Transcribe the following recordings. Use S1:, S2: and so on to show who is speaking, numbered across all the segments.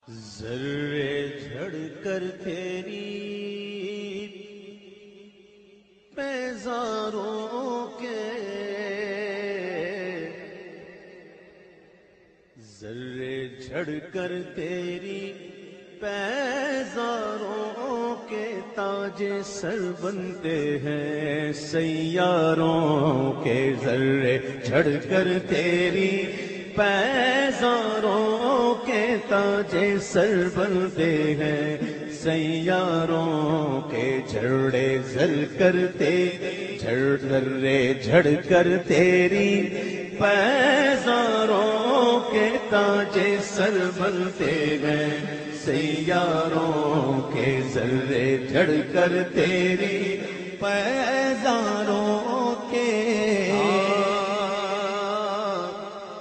S1: ذرے جھڑ کر تیری پیزاروں کے، ذرے جھڑ کر تیری پیزاروں کے تاج سر بنتے ہیں سیاروں کے، ذرے جھڑ کر تیری پیزاروں کے تاج سر بنتے ہیں سیاروں کے، جھڑے زل کرتے ذرے جھڑ کر تیری پیزاروں کے تاج سر بنتے ہیں سیاروں کے، ذرے جھڑ کر تیری پیزاروں کے،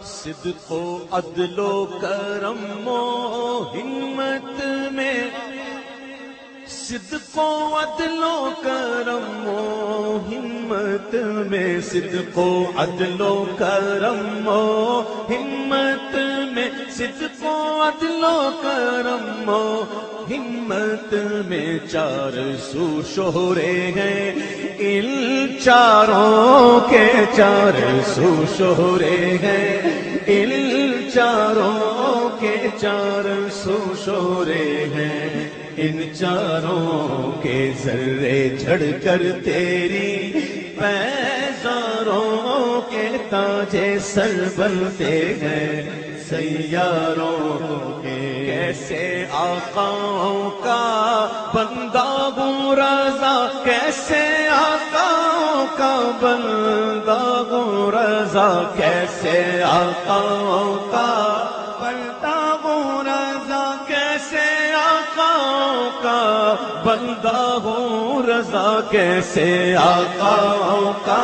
S1: صدق و عدل و کرم و ہمت میں، صدق و عدل و کرم و ہمت میں، صدق و عدل و کرم و ہمت میں، صدق و عدل و کرم و ہمت میں، چار سو شہرے ہیں ان چاروں کے، چار سو شہرے ہیں ان چاروں کے، چار سو شہرے ہیں ان چاروں کے، ذرے جھڑ کر تیری پیزاروں کے تاج سر بنتے ہیں سیاروں کے، کیسے آقاؤں کا بندہ ہوں رضا، کیسے آقاؤں کا بندہ ہوں رضا، کیسے آقاؤں کا بندہ ہوں رضا، کیسے آقاؤں کا بندہ ہوں رضا، کیسے آقاؤں کا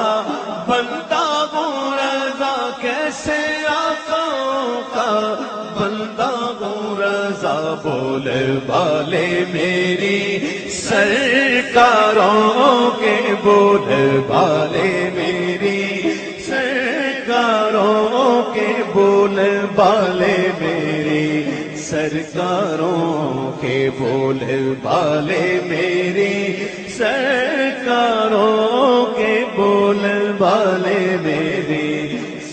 S1: بندہ ہوں رضا، کیسے آقاؤں کا بندہ ہوں رضا، بول بالے میری سرکاروں کے، بول بالے میری سرکاروں کے، بول بالے میری سرکاروں کے، بول بالے میری سرکاروں کے، بول بالے میری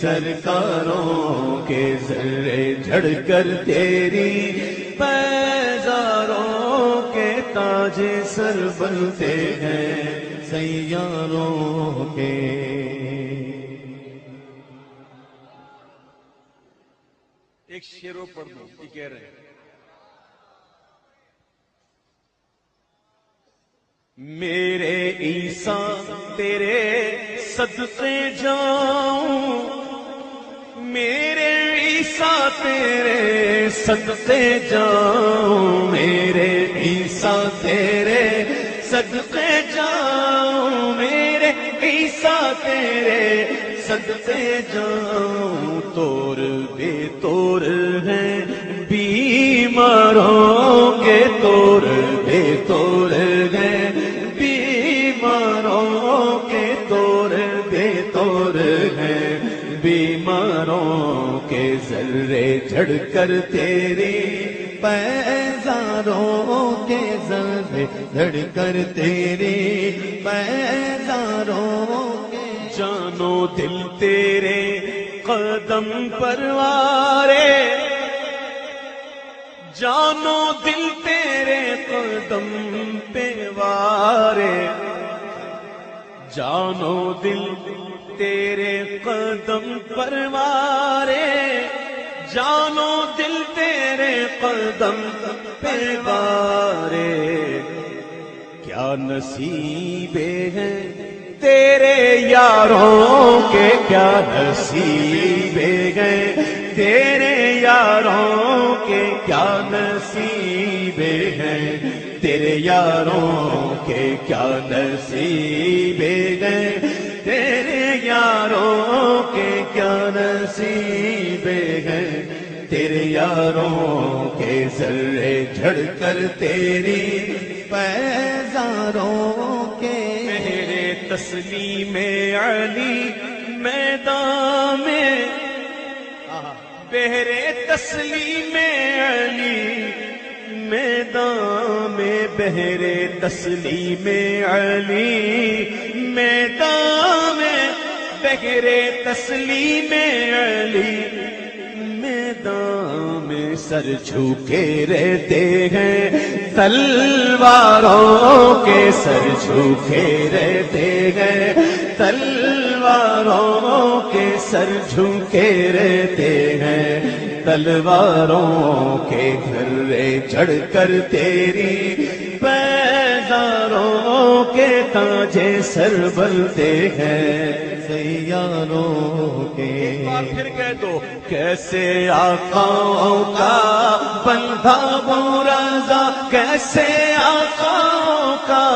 S1: سرکاروں کے، ذرے جھڑ کر تیری پیزاروں کے تاج سر بنتے ہیں سیاروں کے۔ ایک شعر پڑھ دو، یہ کہہ رہے ہیں میرے عیسیٰ تیرے صدقے جاؤں، میرے عیسیٰ تیرے صدقے جاؤں، میرے عیسیٰ تیرے صدقے جاؤں، میرے عیسیٰ تیرے صدقے جاؤں، توڑ بے توڑ ہیں بیماروں کے، توڑ بے توڑ ہیں بیماروں کے، توڑ بے توڑ ہیں بیماروں کے، ذرے جھڑ کر تیری پیزاروں کے، ذرے جھڑ کر تیری پیزاروں کے، جانو دل تیرے قدم پروارے، جانو دل تیرے قدم پہ وارے، جانو دل تیرے قدم پروارے، جانو دل تیرے قدم پہ وارے، کیا نصیبے ہیں تیرے یاروں کے، کیا نصیبے ہیں تیرے یاروں کے، کیا نصیبے ہیں تیرے یاروں کے، کیا نصیبے ہیں تیرے یاروں کے، کیا نصیبے ہیں تیرے یاروں کے، ذرے جھڑ کر تیری پیزاروں کے، میرے تسلیم علی میدان میں، بہرے تسلیم علی بہرے تسلیم علی میدان میں بہرے تسلیم علی میدان میں سر جھکے رہتے ہیں تلواروں کے سر جھکے رہتے ہیں تلواروں کے سر جھکے رہتے ہیں تلواروں کے گھرے چڑھ کر تیری بیزاروں کے تاجے سر بنتے ہیں سیاروں کے ایک بار پھر کہہ دو کیسے آقاؤں کا بندہ وہ رضا کیسے آقاؤں کا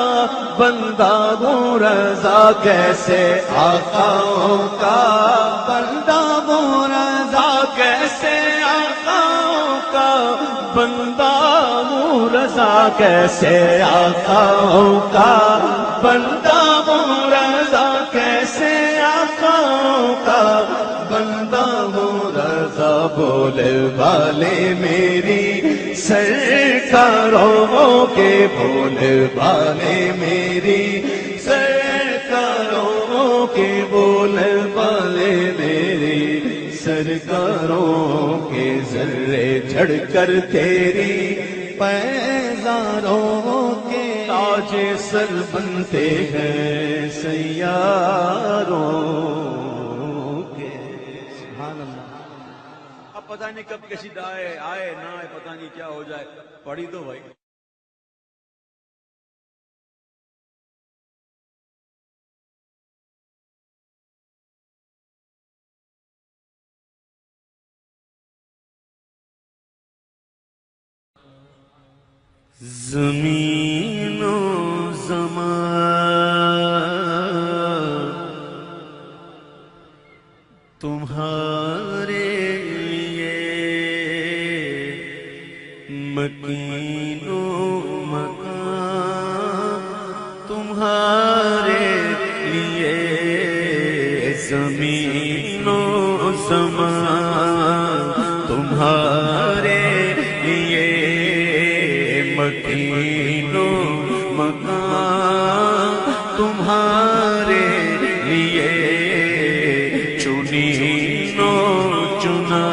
S1: بندہ وہ رضا کیسے آقاؤں کا بندہ وہ رضا کیسے آقاؤں کا بندہ وہ رضا کیسے آقاؤں کا بندہ وہ رضا کیسے آقاؤں کا بندہ وہ رضا بولے والے میری سرکاروں کے بولے والے میری سرکاروں کے بولے والے میری سرکاروں کے ذرے جھڑ کر تیری پیزاروں کے تاج سر بنتے ہیں سیاروں کے سبحان اللہ۔ اب پتہ نہیں کب کشید آئے نہ آئے پتہ نہیں کیا ہو جائے پڑھی تو بھائی زمین و زمان تمہارے لیے مکین و مکان تمہارے لیے زمین و زمان تمہارے لیے مکین و مکان تمہارے لیے چنین و چنا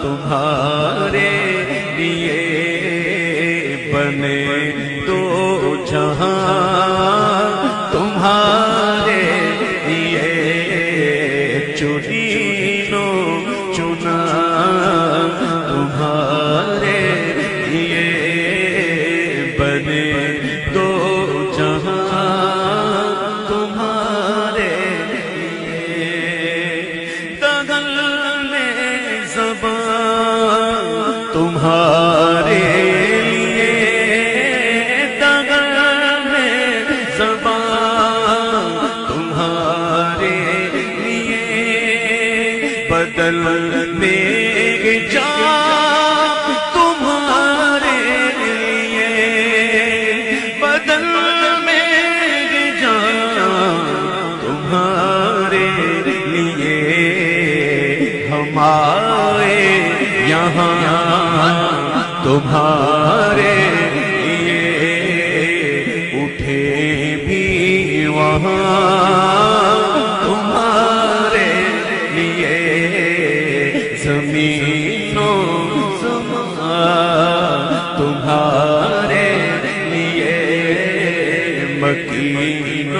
S1: تمہارے لیے بنے دو جہاں تمہارے لیے چنین و چنا تمہارے تمہارے لیے دغل میں زبان تمہارے لیے بدل میں جان تمہارے لیے بدل میں جان تمہارے لیے ہم آئے یہاں تمہارے لیے اٹھے بھی وہاں تمہارے لیے زمین و زمان تمہارے لیے مکین و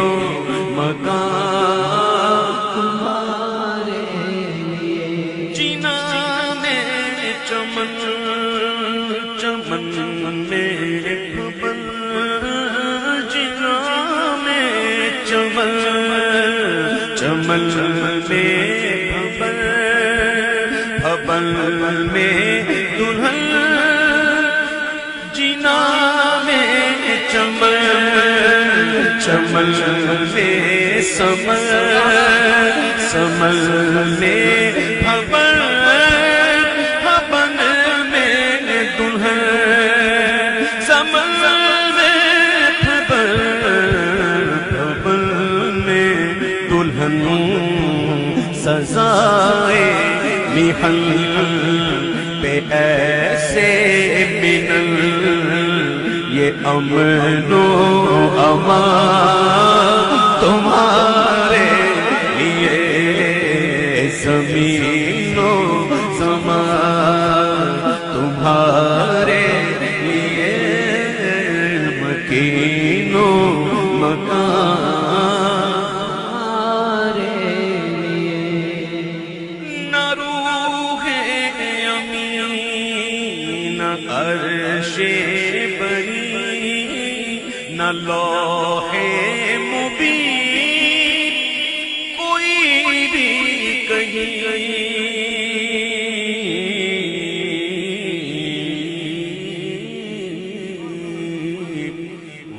S1: مکان تمہارے لیے جینا میں چمن چمن میں پھبل جینا میں چمن چمن میں پھبل پھبل میں دلہن جینا میں چمن چمن میں سمن سمن میں پھبل سزائے محل پہ ایسے منل امن و امان تمہارے لیے زمین و زمان تمہارے لیے مکین و مکان عرش بری نہ لوح مبین کوئی بھی کہیں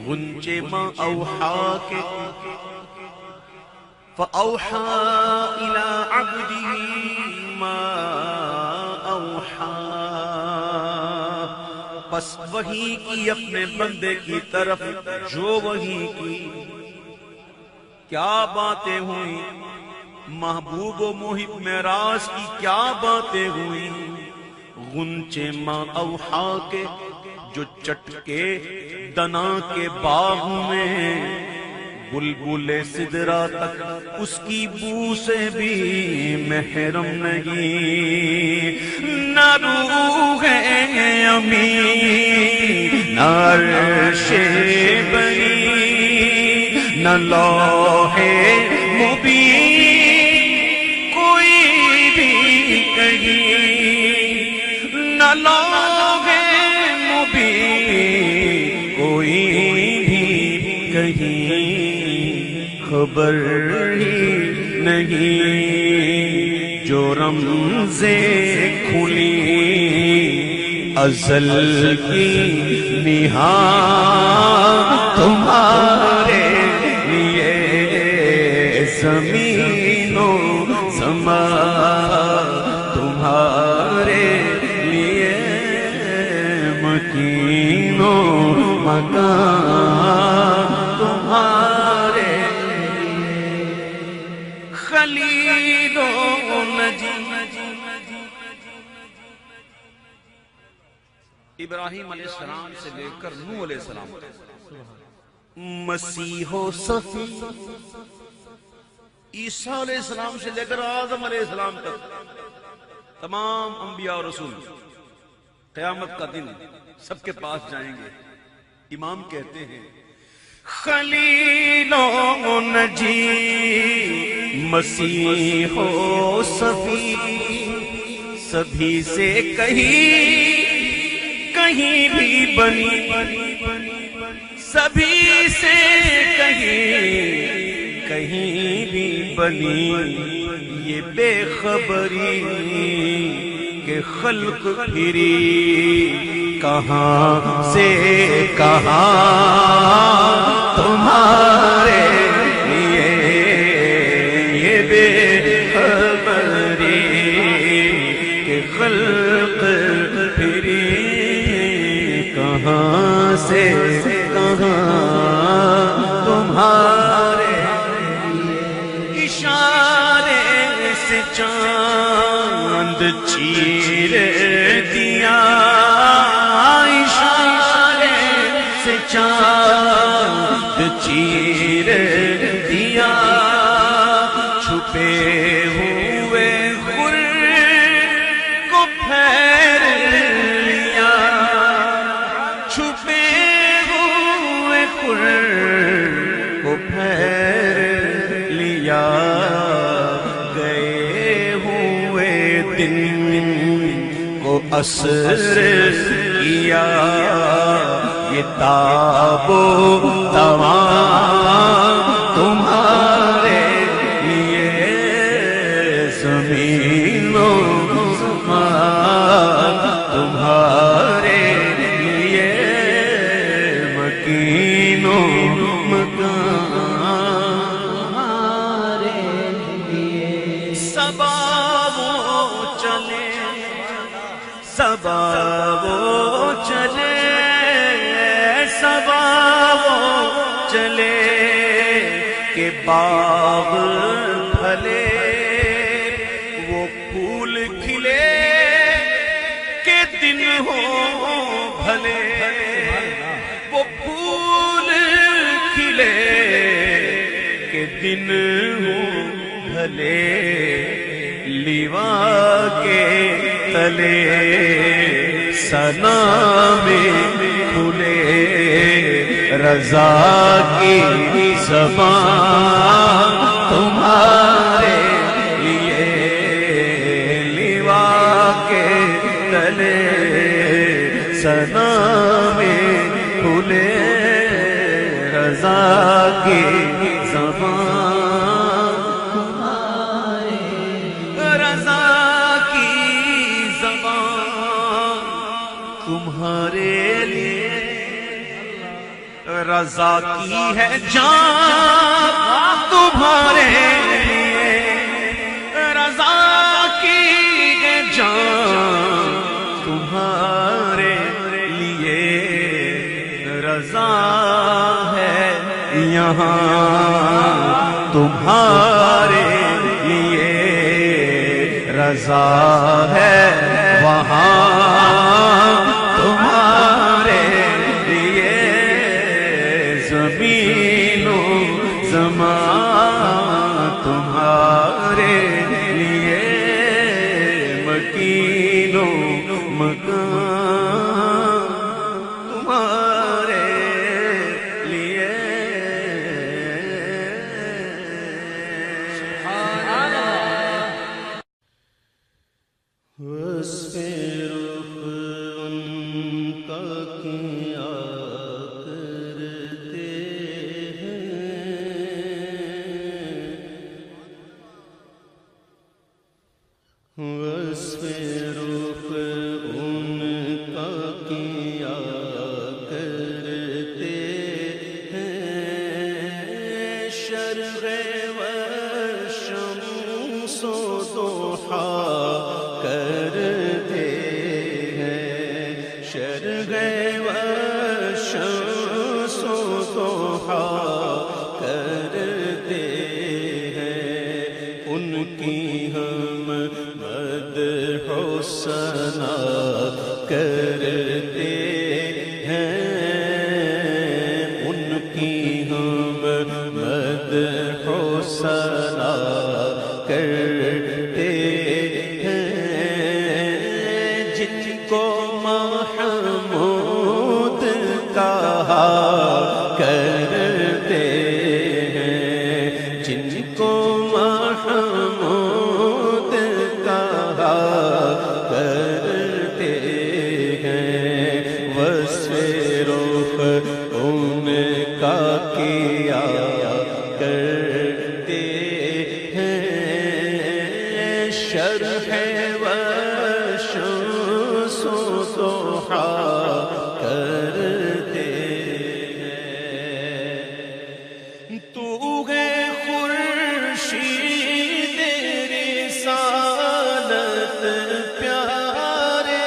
S1: غنچے ماں اوحا کے فأوحا إلى عبده ما أوحا بس وحی کی اپنے بندے کی طرف جو وحی کی کیا باتیں ہوئی محبوب و محب معراج کی کیا باتیں ہوئی غنچے ماں اوحا کے جو چٹکے دنا کے باغ میں بلبل سدرا تک اس کی بو سے بھی محرم نہیں نہ روح امین نہ عرش بری نہ لوح مبین کوئی بھی کہیں نہ لوح مبین کوئی بھی کہیں خبر ہی نہیں جو رمزیں کھلی ازل کی نہاں تمہارے لیے زمین و زمان تمہارے لیے مکین و مکان تمہارے خلیل و نجی ابراہیم علیہ السلام سے لے کر نوح علیہ السلام مسیح و صفی عیسیٰ علیہ السلام سے لے کر آدم علیہ السلام تک تمام انبیاء اور رسول قیامت کا دن سب کے پاس جائیں گے امام کہتے ہیں خلیل و نجی مسیح و صفی سبھی سے کہیں بھی بنی سبھی سے کہیں بھی بنی یہ بے خبری کہ خلق پھری کہاں سے کہاں تمہارے لیے یہ بے خبری کہ خلق پھری کہاں سے کہاں تمہارے اشارے سے چاند چیر دیا اشارے سے چاند چیر دیا چھپے ہوئے خور کو پھیر لیا چھپے ہوئے خور کو پھیر لیا گئے ہوئے دن کو اثر کیا یہ تاب و تمام تمہارے لیے زمین و زمان تمہارے لیے مکین و مکان صبا وہ چلے صبا وہ چلے صبا وہ چلے کہ باغ پھلے وہ پھول کھلے کہ دن ہو بھلے وہ دن ہوں بھلے لیوا کے تلے ثنا میں کھلے رضا کی زبان تمہارے لیے لیوا کے تلے ثنا میں کھلے رضا کی زبان تمہارے رضا کی زبان تمہارے لیے رضا کی ہے جان تمہارے لیے رضا کی ہے جان تمہارے لیے رضا ہے یہاں تمہارے لیے رضا ہے وہاں تمہارے لیے زمین و زمان تمہارے لیے مکین و مکان تمہارے لیے وصف رخ ان کا کیا کرتے ہیں وصف رخ ان کا کیا کرتے ہیں شرق و شمس و ضحا کرتے ہیں شرق و شمس و ضحا کرتے ہیں ان کی ہم مدح و ثنا کرتے ہیں ان کی ہم مدح و ثنا کرتے ہیں جن کو محمود کہا کرتے ہیں جن کو محمود کہا کرتے ہیں وصف رخ ان کا کیا کرتے ہیں شرح و شمس و ضحا کرتے ہیں تو ہے خورشید رسالت پیارے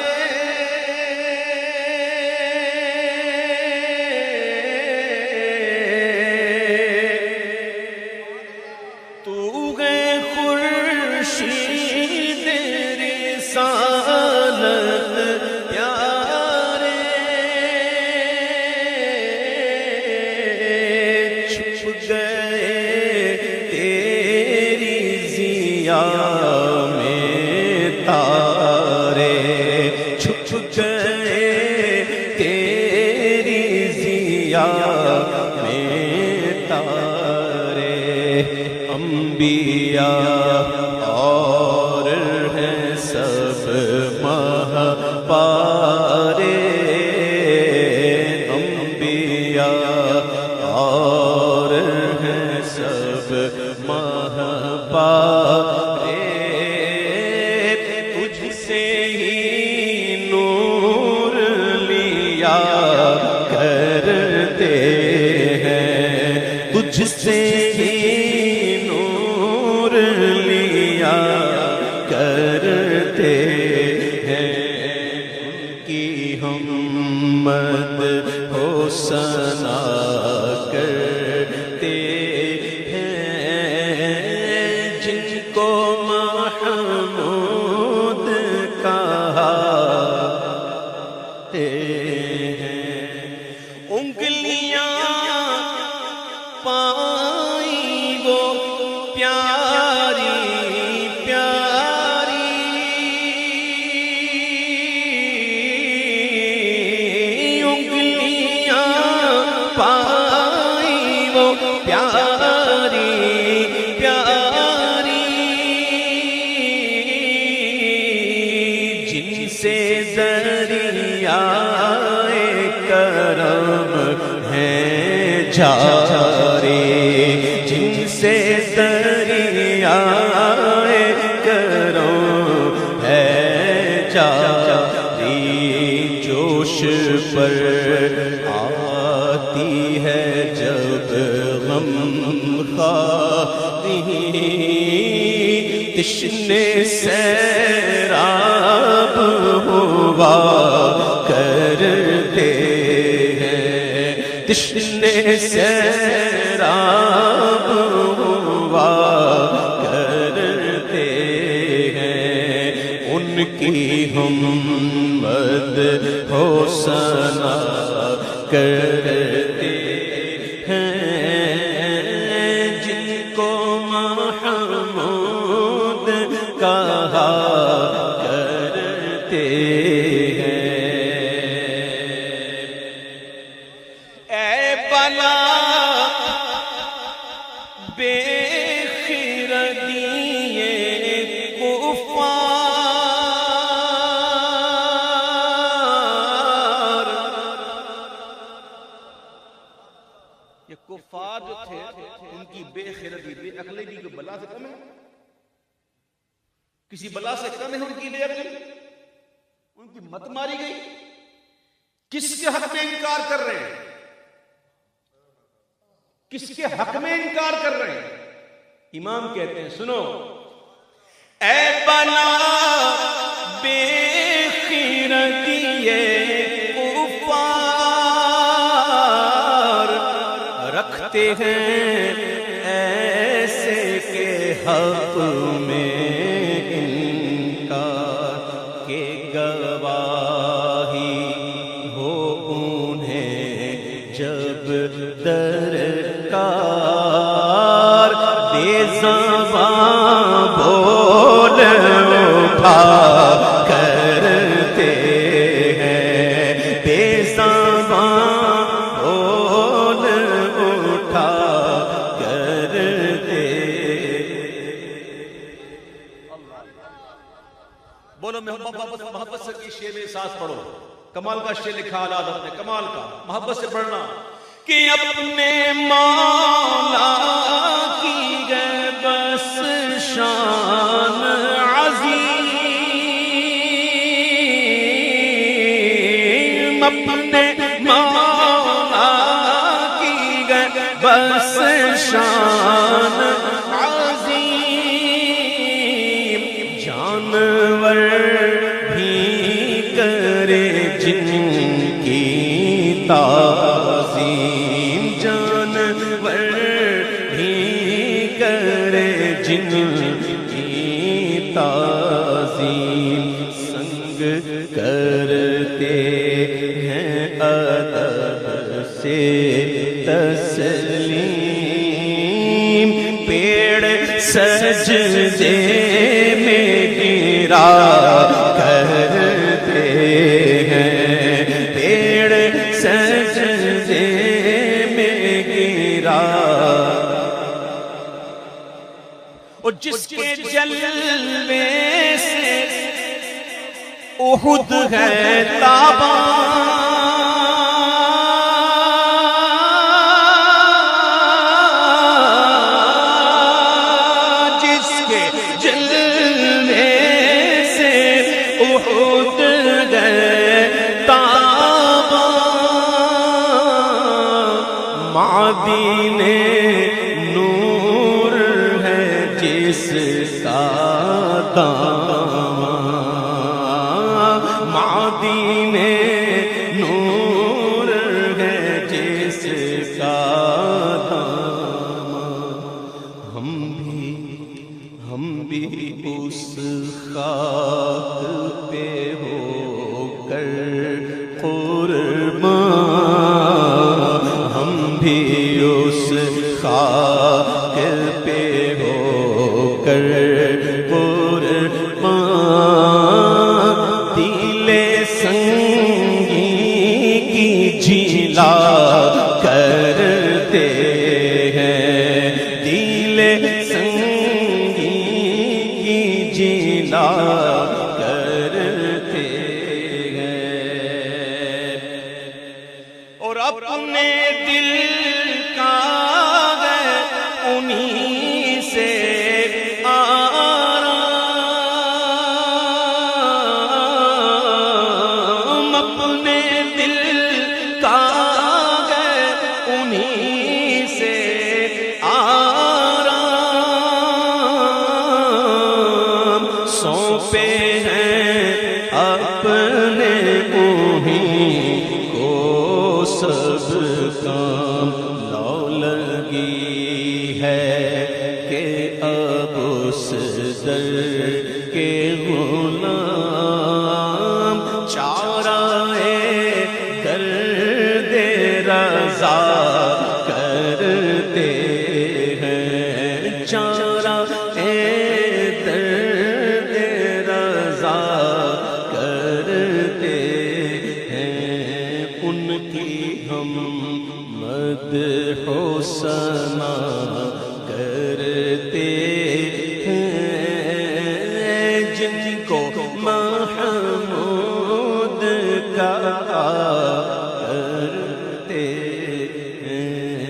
S1: تو ہے خورشید رسالت پیارے چھپ گئے تیری ضیا میں تارے چھپ گئے تیری ضیا میں تارے انبیاء اور ہیں سب مہپارے انبیاء اور ہیں سب مہپارے تجھ سے ہی نور لیا کرتے ہیں تجھ سے ہی نور لیا کرتے ہیں ان کی ہم مدح و ثنا کرتے ہیں جن کو محمود کہا ہیں انگلیاں پائیں وہ پیاری پیاری جن سے دریائے کرم ہے جارے جن سے دریائے کرم ہے جاری جوش پر آتی ہے جب غم خاری تشنے سیراب ہوا کرتے ہیں تشنے سیراب ہوا کرتے ہیں ان کی ہم مدح و ثنا کرتے ہیں جن کو محمود کہا کرتے ہیں اے بلا بے خردیے کفار یہ کفار جو تھے ان کی بے خردی بے عقلی بھی کوئی بلا سے کم ہے کسی بلا سے کم ہے ان کی بے عقلی ان کی مت ماری گئی کس کے حق میں انکار کر رہے ہیں کس کے حق میں انکار کر رہے ہیں امام کہتے ہیں سنو اے بلا بے خردیے کفار رکھتے ہیں ایسے کے حق میں انکار کے گواہی ہو انہیں جب درکار بے زبان بول اٹھا کرتے ہیں بے زبان بول اٹھا کرتے بولو محبت سے کی شعر میں ساتھ پڑھو کمال کا شعر لکھا اولاد اپنے کمال کا محبت سے پڑھنا کہ اپنے مولا کی گئے بس شان عظیم اپنے مولا کی گئے بس شان عظیم جانور بھی کرے جن کی تعظیم جانور بھی کرے جن کی تعظیم سنگ کرتے ہیں ادب سے تسلیم پیڑ سجدے میں گرا کرتے ہیں پیڑ سجدے میں گرا اور جس کے جلوے سے احد ہے تابان جس کے جلوے سے احد ہے تابان معدن نور ہے جس کا دامن معدن نور ہے جس کا دامن ہم بھی اس خاک پہ ہو کر قربان ہم بھی اس خاک پہ ہو کر قربان دل سنگی کی جھیلا کرتے ہیں اپنے دل کا ہے انہی سے آرام، اپنے دل کا ہے انہی سے آرام، سونپے ہیں اپنے سب کام، لو لگی ہے کہ اب اس در کے غلام چارہ درد رضا کرتے ہیں، چارہ درد رضا کرتے ہیں، ان کی ہم مدح و ثنا کرتے ہیں، جن کو محمود کہا کرتے ہیں،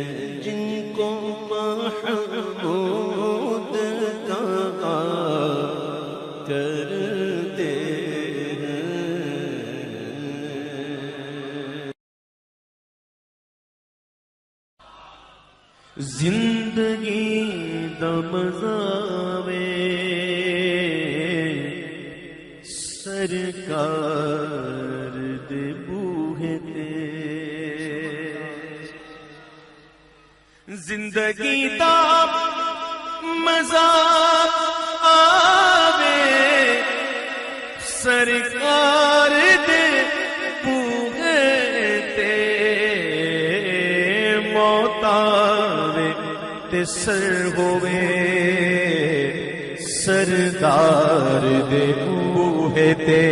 S1: جن کو محمود کہا کرتے ہیں۔ زندگی دمزاوے سرکار دے بوہے تے، زندگی دا مزا آوے سرکار دے بوہے تے، موت آوے تے سر ہوئے سردار دے بوہے تے،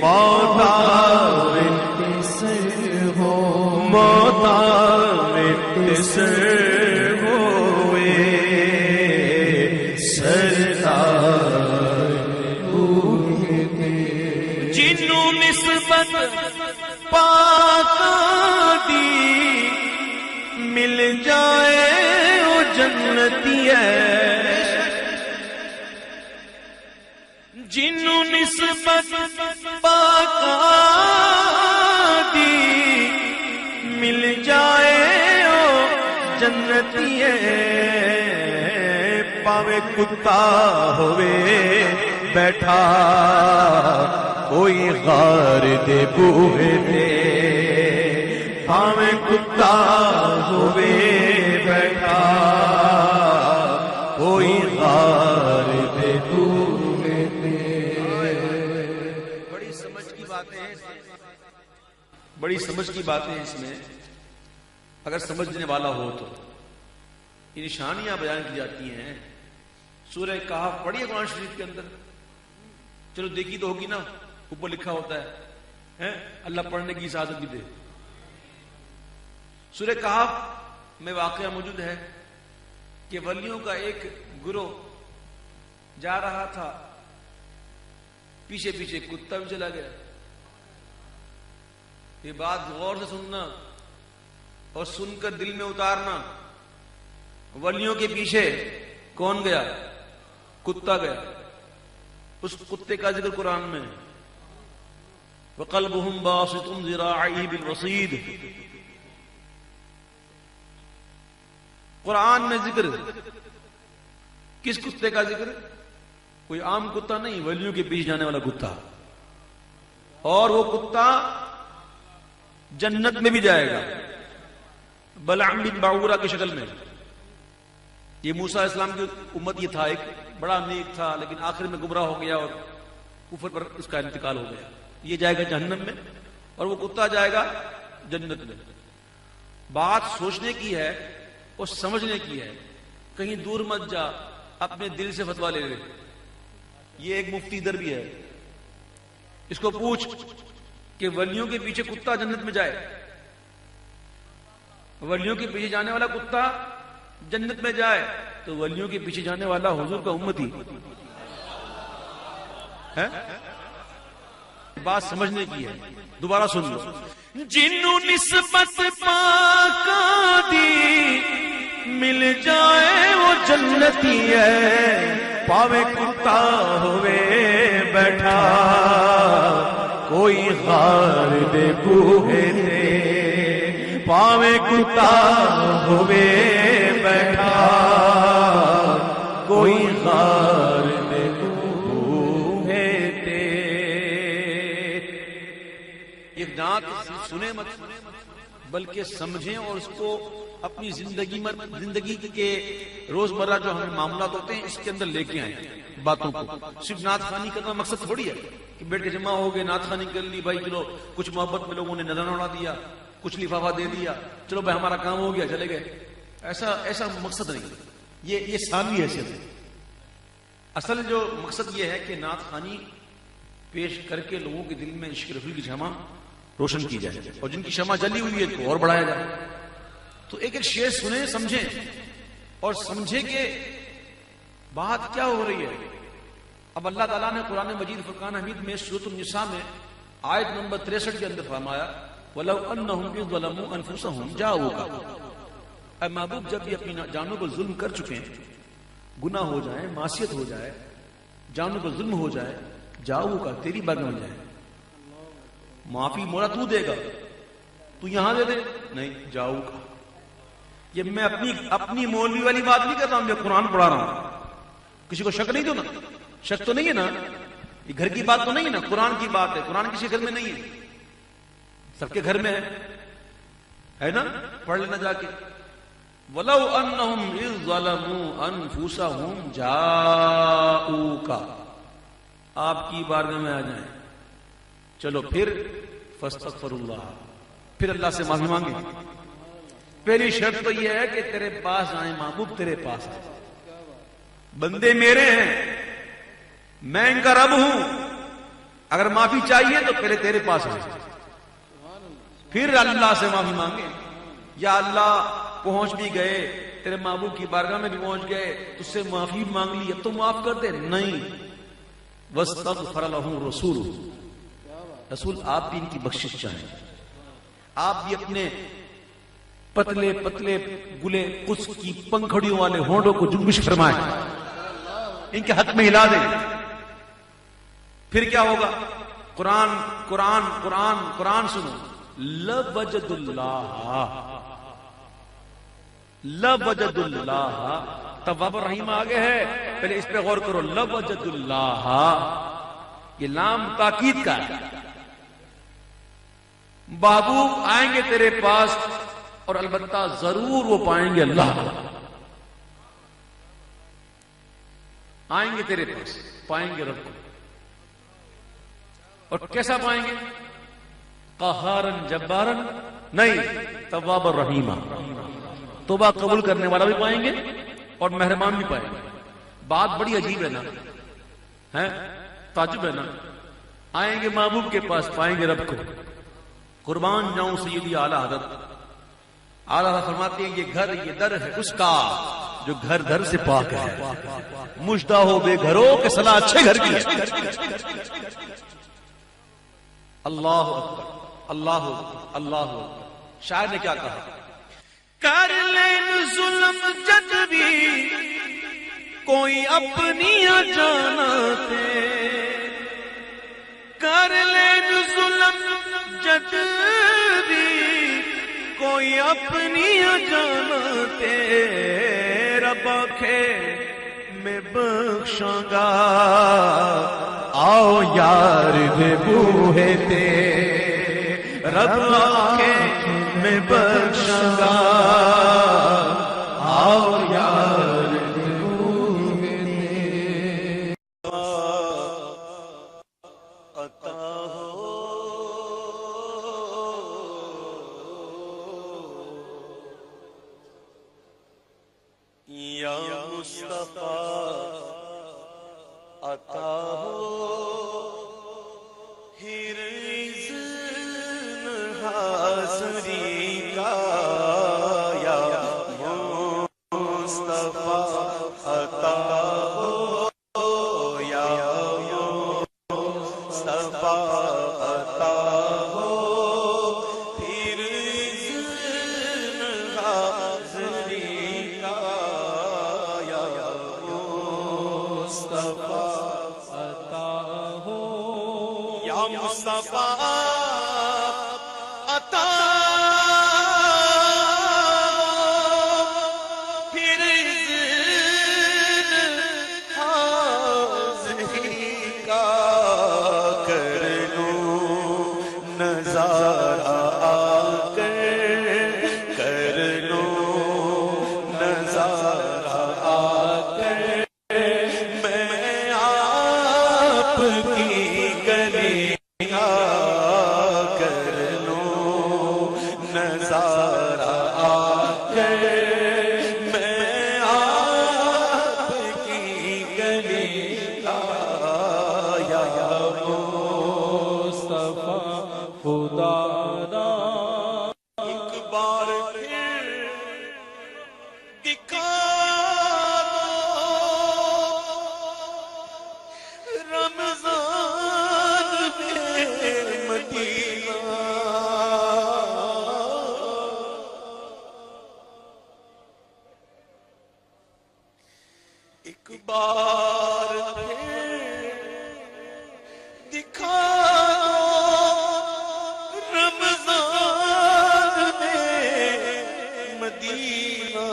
S1: موت آوے تے سر ہو، موت آوے تے سر ہوئے سردار بوہے تے، جنوں نسبت پاکاں دی مل جائے وہ جنتی ہے، جنوں نسبت پاکاں دی مل جائے وہ جنتی ہے، پاوے کتا ہوئے بیٹھا کوئی غار دے بوہے تے، پاوے کتا ہوئے بیٹھا کوئی غار دے بوہے تے۔ بڑی سمجھ کی باتیں ہیں، بڑی سمجھ کی باتیں ہیں اس میں، اگر سمجھنے والا ہو تو یہ نشانیاں بیان کی جاتی ہیں۔ سورہ کہف پڑھیے قرآن شریف کے اندر، چلو دیکھی تو ہوگی نا، اوپر لکھا ہوتا ہے اللہ پڑھنے کی اجازت بھی دے۔ سورہ کہف میں واقعہ موجود ہے کہ ولیوں کا ایک گروہ جا رہا تھا، پیچھے پیچھے کتا بھی چلا گیا۔ یہ بات غور سے سننا اور سن کر دل میں اتارنا، ولیوں کے پیچھے کون گیا؟ کتا گیا۔ اس کتے کا ذکر قرآن میں، وَقَلْبُهُمْ بَاسِطٌ ذِرَاعَيْهِ بِالْوَصِيدِ، قرآن میں ذکر کس کتے کا ذکر؟ کوئی عام کتا نہیں، ولیوں کے پیچھے جانے والا کتا، اور وہ کتا جنت میں بھی جائے گا، بلعم بن باعورہ کی شکل میں۔ یہ موسیٰ علیہ السلام کی امت یہ تھا، ایک بڑا نیک تھا لیکن آخر میں گمراہ ہو گیا اور کفر پر اس کا انتقال ہو گیا۔ یہ جائے گا جہنم میں اور وہ کتا جائے گا جنت میں۔ بات سوچنے کی ہے اور سمجھنے کی ہے، کہیں دور مت جا اپنے دل سے فتویٰ لے لے۔ یہ ایک مفتی ادھر بھی ہے، اس کو پوچھ کہ ولیوں کے پیچھے کتا جنت میں جائے، ولیوں کے پیچھے جانے والا کتا جنت میں جائے تو ولیوں کے پیچھے جانے والا حضور کا امتی ہے۔ بات سمجھنے کی ہے، دوبارہ سن لو۔ جنوں نسبت پاکاں دی مل جائے وہ جنتی ہے، پاوے کتا ہوئے بیٹھا کوئی غار دے بوہے تے، پاوے کتا ہوئے بیٹھا کوئی غار دے بوہے تے۔ یہ نعت سنے مت بلکہ سمجھیں اور اس کو اپنی زندگی کے روزمرہ جو ہمیں معاملات ہوتے ہیں اس کے اندر لے کے آئیں باتوں کو۔ صرف نعت خوانی کرنا مقصد تھوڑی ہے کہ بیٹھ کے جمع ہو گئے نعت خوانی کر لی، بھائی چلو کچھ محبت میں لوگوں نے نظرانہ اڑا دیا، کچھ لفافہ دے دیا، چلو بھائی ہمارا کام ہو گیا چلے گئے، ایسا مقصد نہیں، یہ ثانوی حیثیت ہے۔ اصل جو مقصد یہ ہے کہ نعت خوانی پیش کر کے لوگوں کے دل میں عشق رسول کی شمع روشن کی جائے، اور جن کی شمع جلی ہوئی ہے اس کو اور بڑھایا جائے۔ تو ایک ایک شعر سنیں، سمجھیں اور سمجھیں کہ بات کیا ہو رہی ہے۔ اب اللہ تعالیٰ نے قرآن مجید فرقان حمید میں سورۃ النساء میں آیت نمبر 63 کے اندر فرمایا وَلَوْ أَنَّهُمْ إِذْ ظَلَمُوا أَنفُسَهُمْ جَاءُوكَ، اے محبوب جب یہ اپنی جانوں پر ظلم کر چکے ہیں، گناہ ہو جائے، معصیت ہو جائے، جانوں پر ظلم ہو جائے، جاؤ کا تیری بارگاہ میں جائے، معافی مولا تو دے گا، تو یہاں دے دے نہیں، جاؤ کا۔ یہ میں اپنی مولوی والی بات نہیں کر رہا ہوں، میں قرآن پڑھا رہا ہوں، کسی کو شک نہیں تو نا، شک تو نہیں ہے نا، یہ گھر کی بات تو نہیں ہے نا، قرآن کی بات ہے، قرآن کسی گھر میں نہیں ہے، سب کے گھر میں ہے نا، پڑھ لینا جا کے وَلَوْ أَنَّهُمْ إِذْ ظَلَمُوا أَنفُسَهُمْ جَاءُوكَ، آپ کی بارگاہ میں آ جائیں، چلو پھر فَاسْتَغْفِرُوا اللَّهَ، پھر اللہ سے معافی مانگیں۔ پہلی شرط تو یہ ہے کہ تیرے پاس آئیں، محبوب تیرے پاس آئیں، بندے میرے ہیں، میں ان کا رب ہوں، اگر معافی چاہیے تو پہلے تیرے پاس آئیں، پھر اللہ سے معافی مانگیں۔ یا اللہ پہنچ بھی گئے تیرے محبوب کی بارگاہ میں بھی پہنچ گئے، تجھ سے معافی مانگ لی، اب تو معاف کر دے، نہیں، وَاسْتَغْفَرَ لَهُ الرَّسُولُ، رسول آپ بھی ان کی بخشش چاہیں، آپ بھی اپنے پتلے پتلے گلے قدس کی پنکھڑیوں والے ہونڈوں کو جنبش فرمائیں، ان کے حق میں ہلا دیں، پھر کیا ہوگا؟ قرآن قرآن قرآن قرآن سنو، لَوَجَدُ اللَّهَ لَوَجَدُ اللَّهَ، تواب الرحیم آگے ہے، پہلے اس پہ غور کرو، لَوَجَدُ اللَّهَ، یہ لام تاکید کا ہے، محبوب آئیں گے تیرے پاس اور البتہ ضرور وہ پائیں گے اللہ کو، آئیں گے تیرے پاس، پائیں گے رب کو، اور کیسا پائیں گے؟ قہارن جبارن نہیں، تواب الرحیمہ، توبہ قبول کرنے والا بھی پائیں گے اور مہربان بھی پائیں گے۔ بات بڑی عجیب ہے نا، ہے تعجب ہے نا، آئیں گے محبوب کے پاس، پائیں گے رب کو۔ قربان جاؤں سیدی اعلیٰ حضرت، اعلیٰ حضرت فرماتے ہیں یہ گھر یہ در ہے اس کا جو گھر گھر سے پاک ہے، مجدہ ہو بے گھروں کے صلاح اچھے گھر کی ہے۔ اللہ اکبر، اللہ اکبر، اللہ اکبر۔ شاعر نے کیا کہا؟ کر لین ظلم جد بھی کوئی اپنی جانتے، کر لین ظلم جد بھی کوئی اپنی جانتے، رب آنکھے میں بخشاں گا، آؤ یار دے بوہے تے، رب آنکھے میں بخشاں گا، آؤ یار دے بوہے تے، عطا ہو یا مصطفیٰ، عطا ہو ہر اذن حاضری کا، یا مصطفیٰ عطا ہو، یا مصطفیٰ عطا ہو نظارہ آ کر کر لو نظارہ آ کر میں آپ کی گلی کر لو نظارہ آ کر میں آپ کی گلی آیا
S2: مصطفیٰ خدا را
S1: ایک بار پھر دکھا دو رمضان میں مدینہ ایک بار پھر دکھا دو رمضان میں مدینہ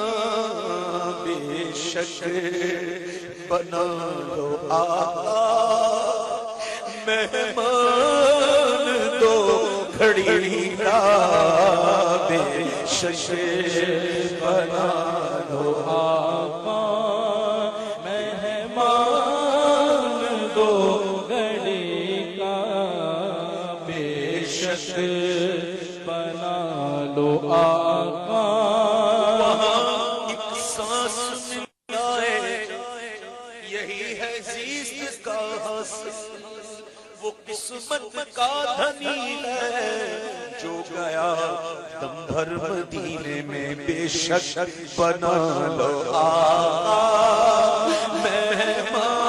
S1: بے شک بنا لو آقا مہمان دو گھڑی کا بے شک بنا لو
S2: آقا مہمان دو گھڑی کا بے شک بنا لو آقا
S1: وہاں ایک سانس ملتا ہے یہی ہے زیست کا حاصل وہ قسمت کا دھنی ہے جو گیا دم بھر مدینے میں بے شک بنا لو آقا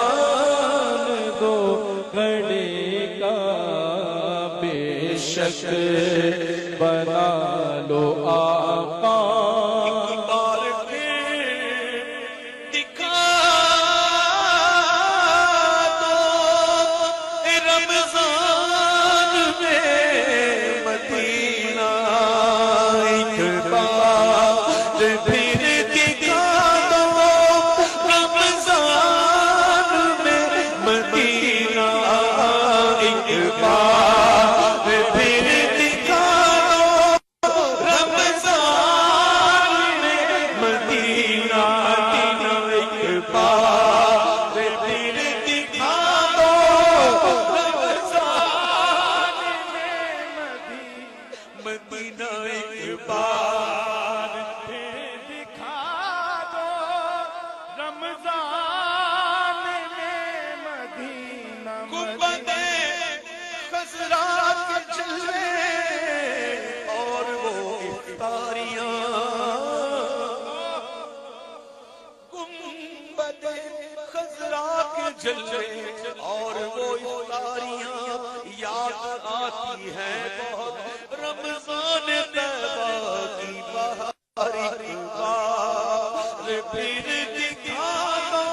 S2: مہمان دو گھڑی کا بے شک بنا لو آقا
S1: ایک بار پھر دکھا دو رمضان میں مدینہ ایک بار پھر دکھا دو رمضان میں مدینہ ایک بار پھر دکھا دو رمضان میں مدینہ ایک بار پھر دکھا دو رمضان میں مدینہ ایک بار
S2: پھر دکھا دو رمضان میں مدینہ
S1: گنبد خضرا کے جلوے اور وہ افطاریاں گنبد خضرا کے جلوے اور وہ افطاریاں یاد آتی ہیں بہت رمضان طیبہ کی بہار ایک بار پھر دکھا دو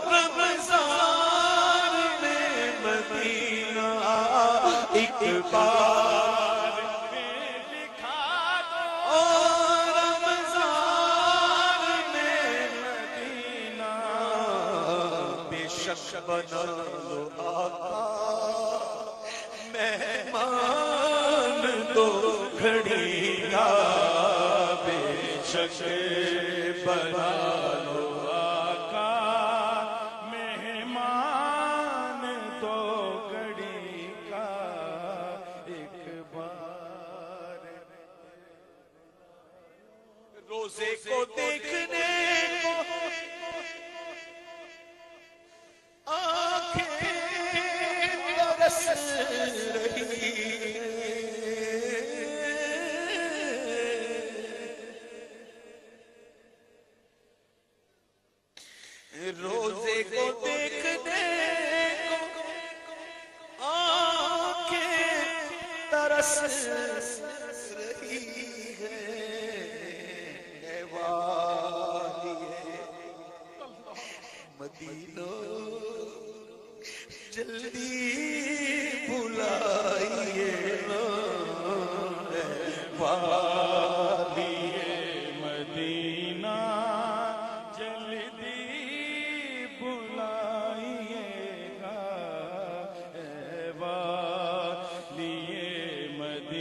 S1: رمضان میں مدینہ ایک بار
S2: دکھا دو
S1: رمضان میں مدینہ بے شک بنا لو آقا مہمان دو گھڑی کا بے شک بنا لو
S2: آقا مہمان دو گھڑی کا ایک بار
S1: روزے کو دیکھنے کو آنکھیں ترس رہی روزے کو دیکھنے کو آنکھیں ترس رہی ہے مدینہ جلدی بلائیے
S2: والیے مدینہ جلدی بلائیے گا اے والیے مدینہ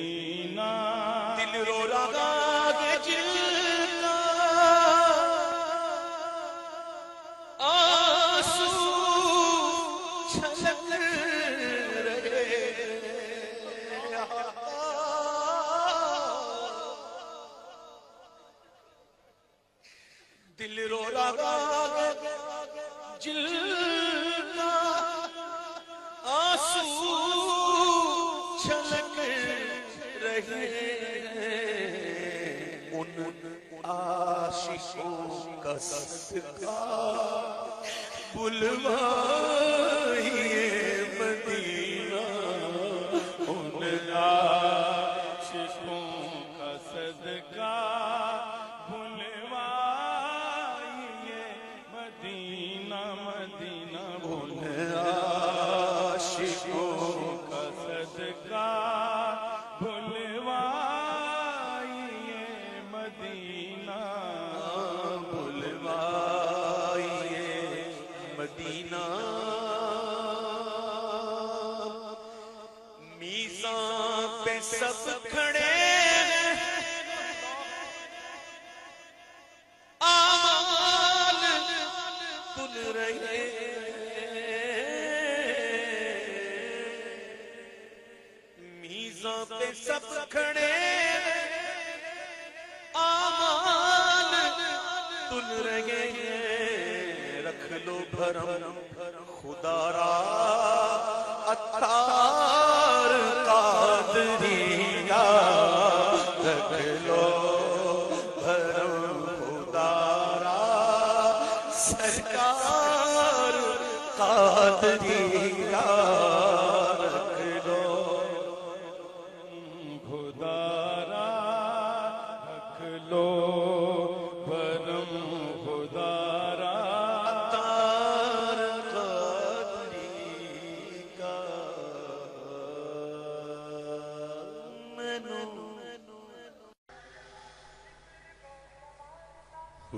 S1: رہے ہیں ان عاشقوں کا صدقہ بلوائیے مدینہ
S2: ان عاشقوں کا صدقہ بلوائیے مدینہ مدینہ
S1: ان عاشقوں
S2: کا صدقہ بلوائیے مدینہ
S1: بلوائیے مدینہ میزان پہ سب کھڑے ہیں آمال تل رہے میزان پہ سب کھڑے آمال تل رہے ہیں رکھ لو بھرم خدا را عطار قادریہ رکھ لو بھرم خدا را سرکار قادریہ رکھ لو
S2: خدارا رکھ لو بھرم خدارا
S1: عطار قادری کا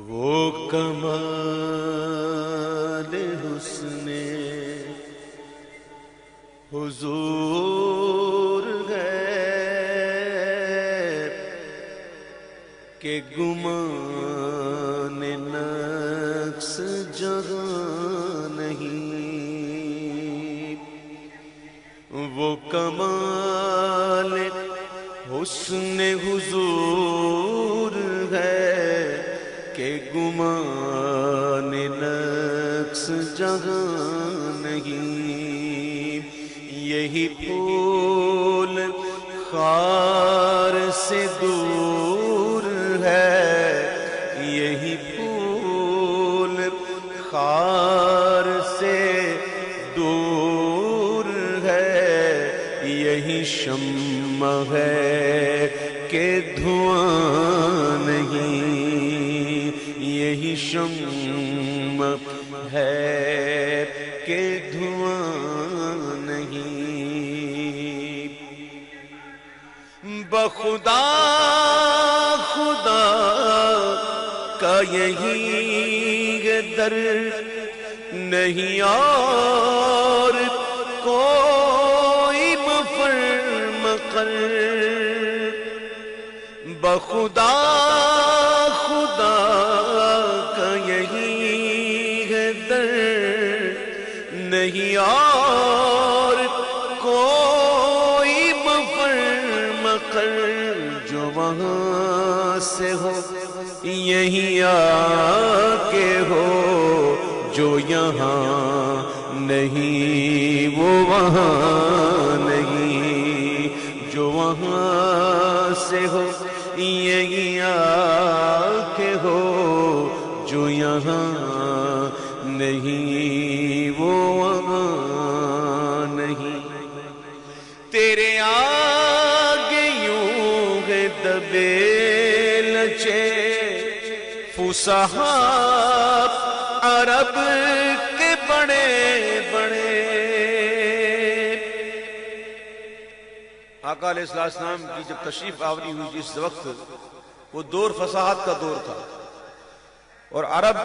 S1: وہ کمال حسن حضور ہے کہ گمان نقص جہاں نہیں وہ کمال حسن حضور ہے کہ گمان نقص جہاں نہیں یہی پھول خار سے دور ہے یہی پھول خار سے دور ہے یہی شمع ہے کہ دھواں نہیں یہی شمع ہے کہ دھواں نہیں بخدا خدا کا یہی در نہیں اور کوئی مفر مقر بخدا خدا کا یہی ہے در نہیں اور کوئی مفر مقر جو وہاں سے ہو یہی آ کے ہو جو یہاں نہیں وہ وہاں نہیں جو وہاں سے ہو یہی آ کے ہو جو یہاں نہیں وہ وہاں نہیں تیرے آگے یوں ہے دبے لچے فصحا عرب کے بڑے بڑے آقا علیہ السلام کی جب تشریف آوری ہوئی جس وقت وہ دور فصاحت کا دور تھا اور عرب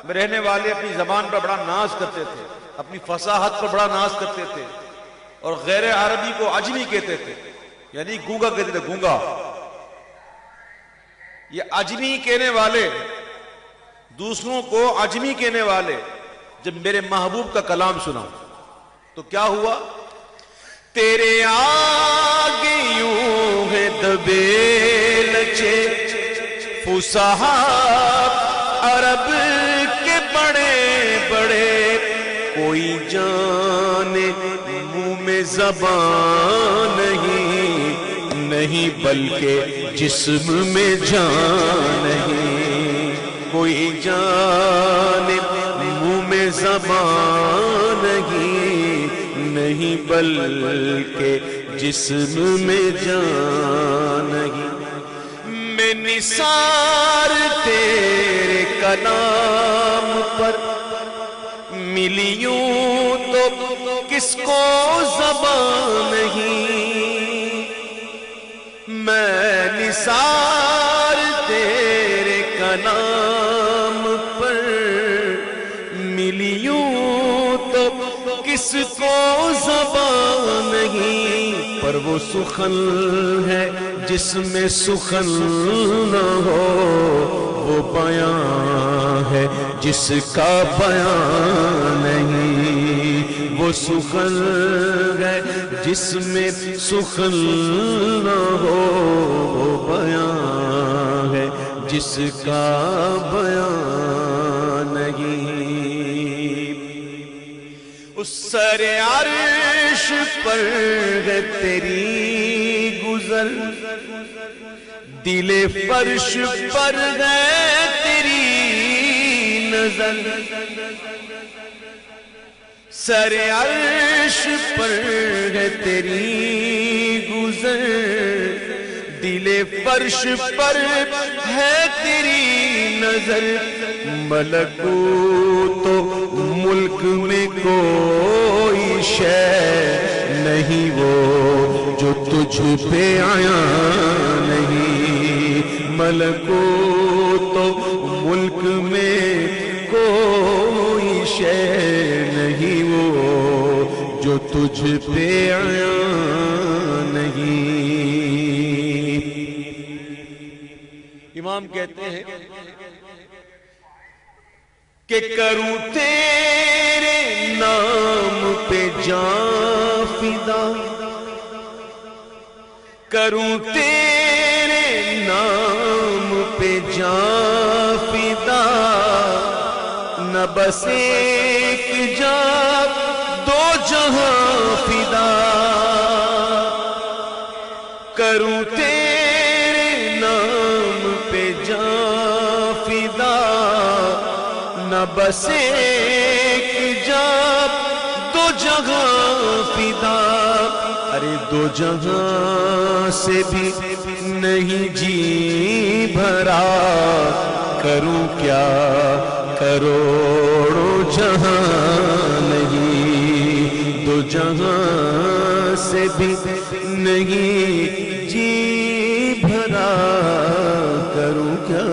S1: میں رہنے والے اپنی زبان پر بڑا ناز کرتے تھے اپنی فصاحت پر بڑا ناز کرتے تھے اور غیر عربی کو عجمی کہتے تھے یعنی گونگا کہتے تھے گونگا یہ عجمی کہنے والے دوسروں کو عجمی کہنے والے جب میرے محبوب کا کلام سنا تو کیا ہوا تیرے آگے یوں ہے دبے لچے فصحا عرب کے بڑے بڑے کوئی جانے منہ میں زبان نہیں نہیں بلکہ جسم میں جان نہیں، کوئی جانب منہ میں زبان نہیں بلکہ جسم میں جان نہیں۔ میں نثار تیرے کلام پر ملی یوں تو کس کو زبان نہیں، میں نثار تیرے کلام پر ملی یوں تو کس کو زبان نہیں، پر وہ سخن ہے جس میں سخن نہ ہو، وہ بیان ہے جس کا بیان نہیں، وہ سخن ہے جس میں سخن نہ ہو، وہ بیان ہے جس کا بیان نہیں۔ اس سر عرش پر ہے تیری گزر، دل فرش پر ہے تیری نظر، سر عرش پر ہے تیری گزر، دل فرش پر ہے تیری نظر، ملکوت و ملک میں کوئی شے نہیں وہ جو تجھ پہ آیا نہیں، ملکوت و ملک میں کوئی شے نہیں وہ جو تجھ پہ آیا نہیں۔ امام کہتے ہیں کہ کروں تیرے نام پہ جان فدا، کروں تیرے نام پہ جان فدا، نہ بس ایک جان دو جہاں فدا، کروں تیرے نام پہ جان فدا، نہ بس ایک جان دو جہاں فدا، ارے دو جہاں سے بھی نہیں جی بھرا، کروں کیا کروڑوں جہاں نہیں، دو جہاں سے بھی نہیں جی بھرا، کروں کیا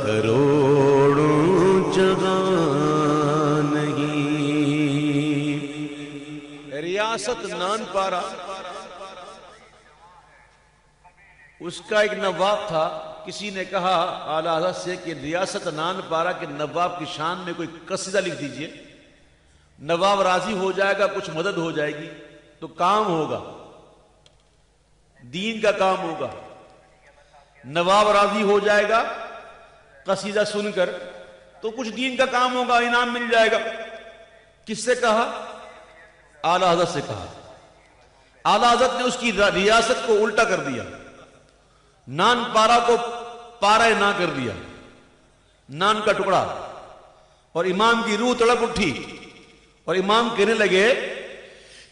S1: کروڑوں جہاں نہیں۔ ریاست نان پارا، اس کا ایک نواب تھا، کسی نے کہا اعلیٰ حضرت سے کہ ریاست نان پارا کے نواب کی شان میں کوئی قصیدہ لکھ دیجئے، نواب راضی ہو جائے گا، کچھ مدد ہو جائے گی تو کام ہوگا، دین کا کام ہوگا، نواب راضی ہو جائے گا قصیدہ سن کر تو کچھ دین کا کام ہوگا، انعام مل جائے گا۔ کس سے کہا؟ اعلیٰ حضرت سے کہا۔ اعلیٰ حضرت نے اس کی ریاست کو الٹا کر دیا، نان پارا کو پارا نہ کر دیا، نان کا ٹکڑا، اور امام کی روح تڑپ اٹھی اور امام کہنے لگے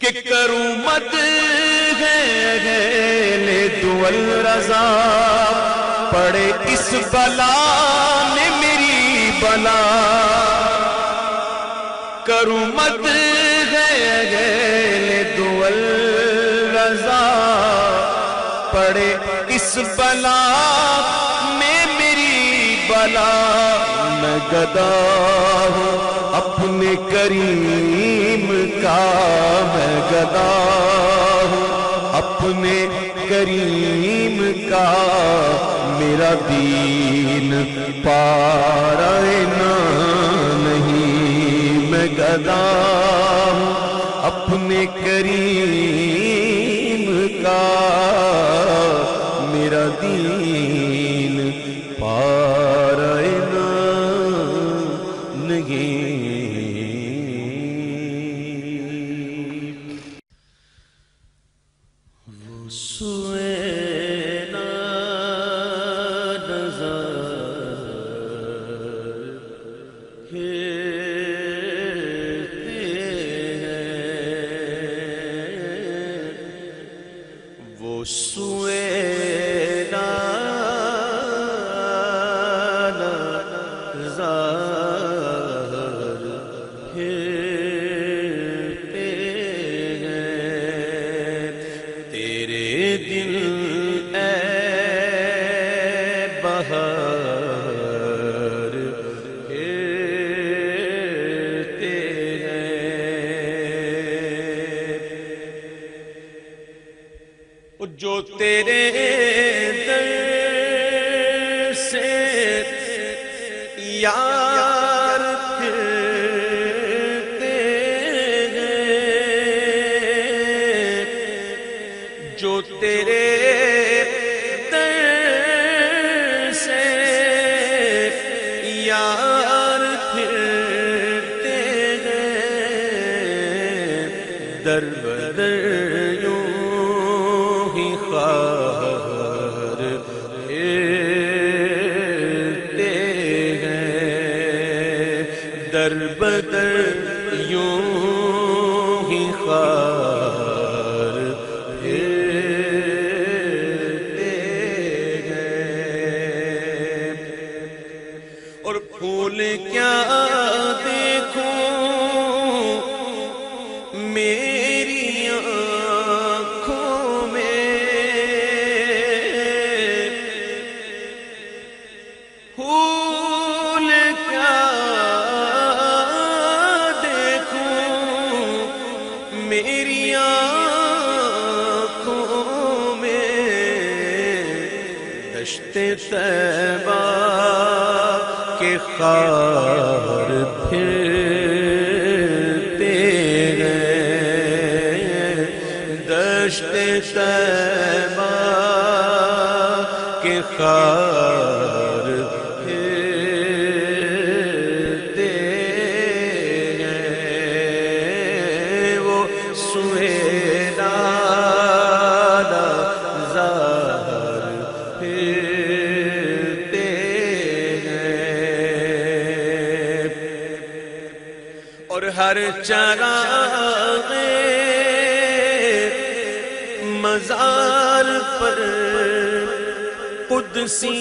S1: کہ کروں مت لے دول رضا، پڑے اس بلا نے میری بلا، کروں مت لے دول رضا، پڑے اس بلا میں میری بلا، میں گدا ہوں اپنے کریم کا، میں گدا ہوں اپنے کریم کا، میرا دین پارا نہیں، میں گدا ہوں اپنے کریم کا، میرا دین پارا نہیں۔ وہ سوینا نظر پھرتے ہیں وہ سوینا نظر پھرتے ہیں تیرے دل اے بہار پھرتے ہیں جو تیرے در سے یار پھرتے ہیں جو تیرے در سے یار پھرتے ہیں در بدر یوں ہی خار پھرتے ہیں در بدر یوں ہی خار پھرتے ہیں اور پھول کیا دیکھوں میری آنکھوں میں پھول کیا دیکھوں میری آنکھوں میں دشت طیبہ کے خار پھرتے ہیں دشت طیبہ کے خار پھرتے ہیں وہ سوینا نظر پھرتے ہیں اور ہر چراغ مزار پر قدسی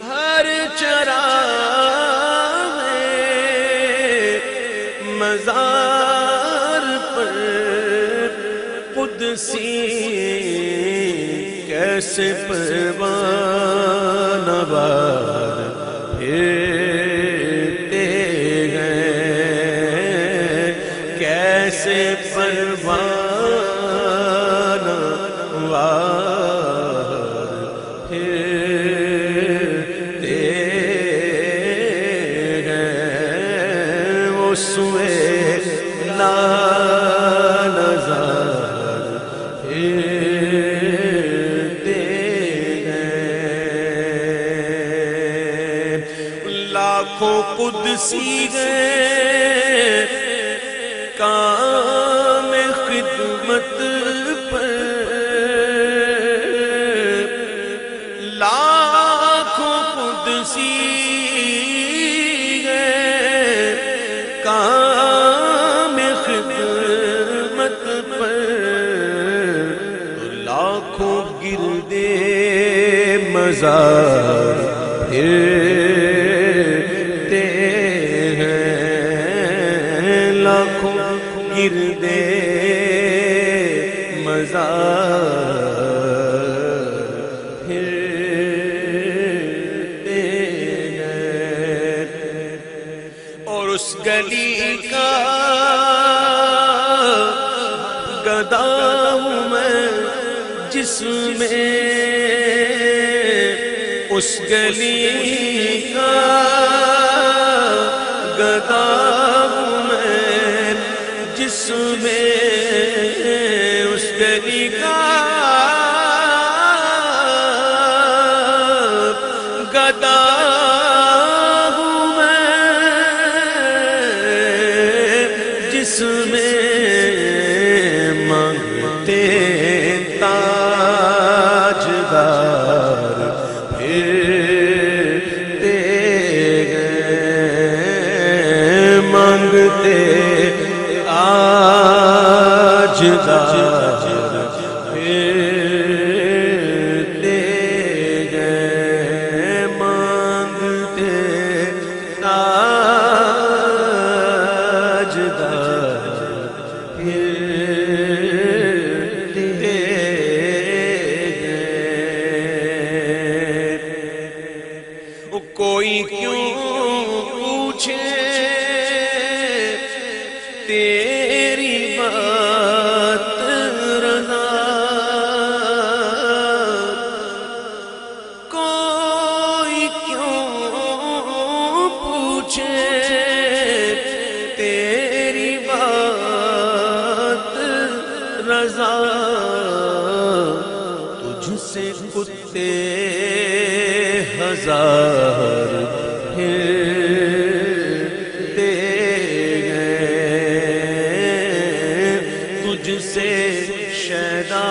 S1: ہر چراغ مزار پر قدسی کیسے پروان وار پھرتے ہیں کیسے پروان وار پھرتے ہیں وہ سوینا نظر پھرتے ہیں لاکھوں قدسی ہیں کام خدمت پر لاکھوں قدسی ہیں کام خدمت پر لاکھوں گردے مزار پھرتے ہیں لاکھوں گردے مزار پھرتے ہیں اور اس گلی کا گدا ہوں میں جس میں اس گلی کا گدا ہوں میں جس میں اس گلی کا گدا ہوں میں جس میں پھرتے گئے مانگتے تاجدار پھرتے گئے کوئی کیوں پوچھے تیری بات رضا کوئی کیوں پوچھے تیری بات رضا تجھ سے کتے ہزار پھرتے گئے تجھ سے شیدا